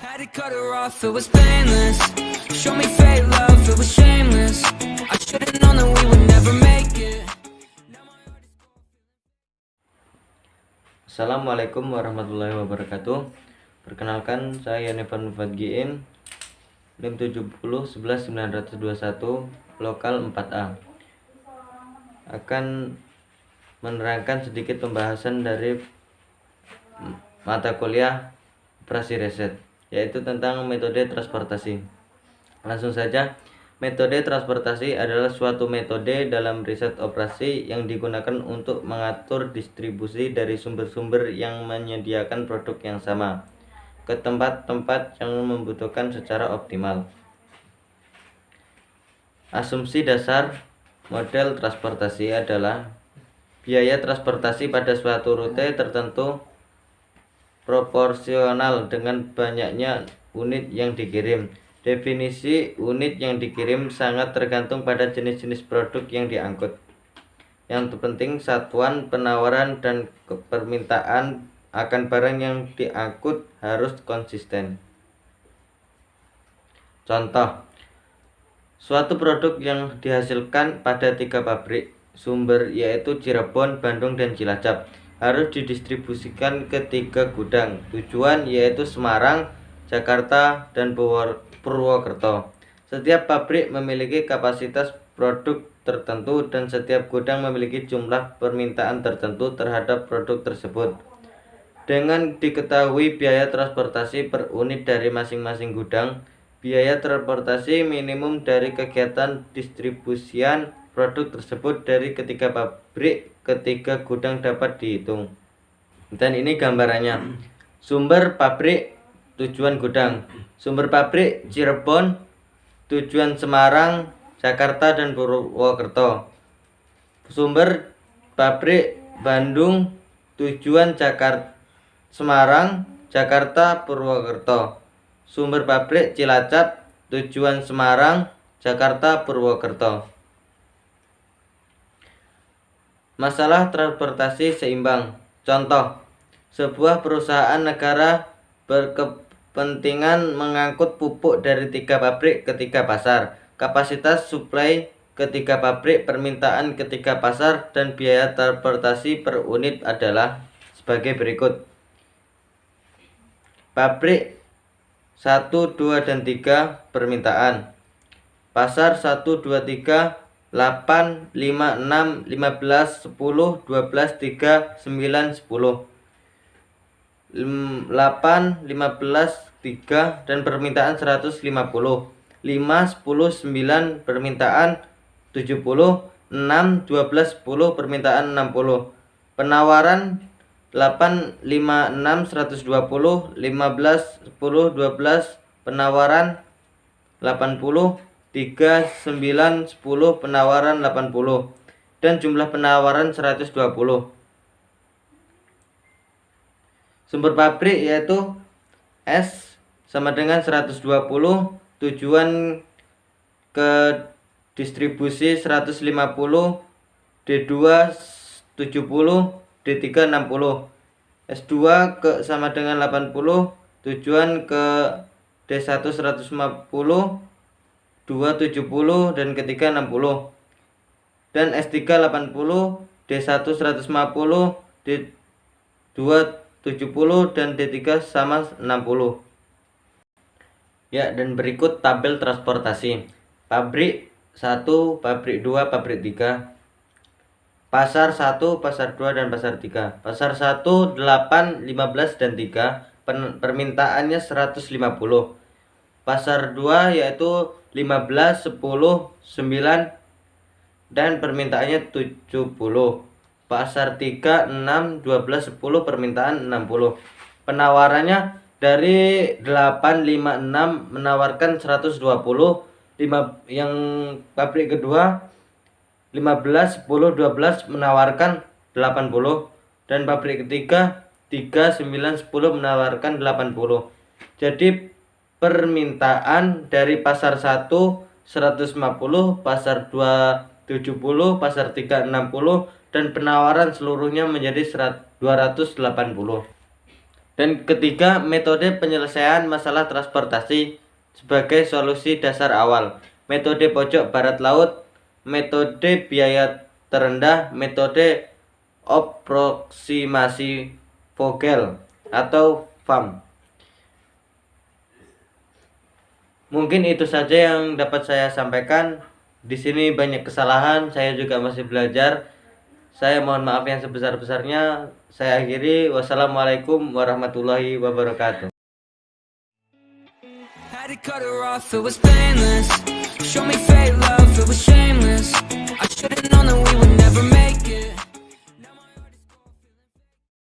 Had to cut her off, it was painless. Show me fake love, it was shameless. I should've known that we would never make it. Assalamualaikum warahmatullahi wabarakatuh. Perkenalkan, saya Nevan Fadgiin, NIM 70 11 921, lokal 4A. Akan menerangkan sedikit pembahasan dari mata kuliah operasi riset, yaitu tentang metode transportasi. Langsung saja, metode transportasi adalah suatu metode dalam riset operasi yang digunakan untuk mengatur distribusi dari sumber-sumber yang menyediakan produk yang sama ke tempat-tempat yang membutuhkan secara optimal. Asumsi dasar model transportasi adalah biaya transportasi pada suatu rute tertentu proporsional dengan banyaknya unit yang dikirim. Definisi unit yang dikirim sangat tergantung pada jenis-jenis produk yang diangkut. Yang terpenting, satuan penawaran dan permintaan akan barang yang diangkut harus konsisten. Contoh, suatu produk yang dihasilkan pada 3 pabrik sumber, yaitu Cirebon, Bandung, dan Cilacap, harus didistribusikan ke 3 gudang tujuan, yaitu Semarang, Jakarta, dan Purwokerto. Setiap pabrik memiliki kapasitas produk tertentu dan setiap gudang memiliki jumlah permintaan tertentu terhadap produk tersebut. Dengan diketahui biaya transportasi per unit dari masing-masing gudang, biaya transportasi minimum dari kegiatan distribusian produk tersebut dari ketiga pabrik ke 3 gudang dapat dihitung. Dan ini gambarannya. Sumber pabrik, tujuan gudang. Sumber pabrik Cirebon, tujuan Semarang, Jakarta, dan Purwokerto. Sumber pabrik Bandung, tujuan Semarang, Jakarta, Purwokerto. Sumber pabrik Cilacap, tujuan Semarang, Jakarta, Purwokerto. Masalah transportasi seimbang. Contoh, sebuah perusahaan negara berkepentingan mengangkut pupuk dari 3 pabrik ke 3 pasar. Kapasitas suplai ke 3 pabrik, permintaan ke 3 pasar, dan biaya transportasi per unit adalah sebagai berikut. Pabrik 1, 2, dan 3 permintaan. Pasar 1, 2, 3 8, 5, 6, 15, 10, 12, 3, 9, 10 8, 15, 3, dan permintaan 150 5, 10, 9 permintaan 70 6, 12, 10 permintaan 60 Penawaran 8, 5, 6, 120 15, 10, 12 penawaran 80 3, 9, 10 penawaran 80 dan jumlah penawaran 120. Sumber pabrik yaitu S sama dengan 120, tujuan ke distribusi 150, D2 70, D3 60, S2 sama dengan 80, tujuan ke D1 150, 2 70, dan ketiga 60, dan S3 80, D1 150, D2 70, dan D3 sama 60. Ya, dan berikut tabel transportasi. Pabrik 1, pabrik 2, pabrik 3. Pasar 1, pasar 2, dan pasar 3. Pasar 1 8, 15, dan 3. Permintaannya 150. Pasar 2 yaitu 15, 10, 9, dan permintaannya 70. Pasar 3 6, 12, 10 permintaan 60. Penawarannya dari 8, 5, 6 menawarkan 120. Yang pabrik kedua 15, 10, 12 menawarkan 80, dan pabrik ketiga 3, 9, 10 menawarkan 80. Jadi permintaan dari pasar 1 150, pasar 2 70, pasar 3 60, dan penawaran seluruhnya menjadi 280. Dan ketiga, metode penyelesaian masalah transportasi sebagai solusi dasar awal. Metode pojok barat laut, metode biaya terendah, metode aproksimasi Vogel atau FAM. Mungkin itu saja yang dapat saya sampaikan. Di sini banyak kesalahan, saya juga masih belajar. Saya mohon maaf yang sebesar-besarnya. Saya akhiri. Wassalamualaikum warahmatullahi wabarakatuh. Had to cut her off, it was painless. Show me fake love, it was shameless. I should've known that we would never make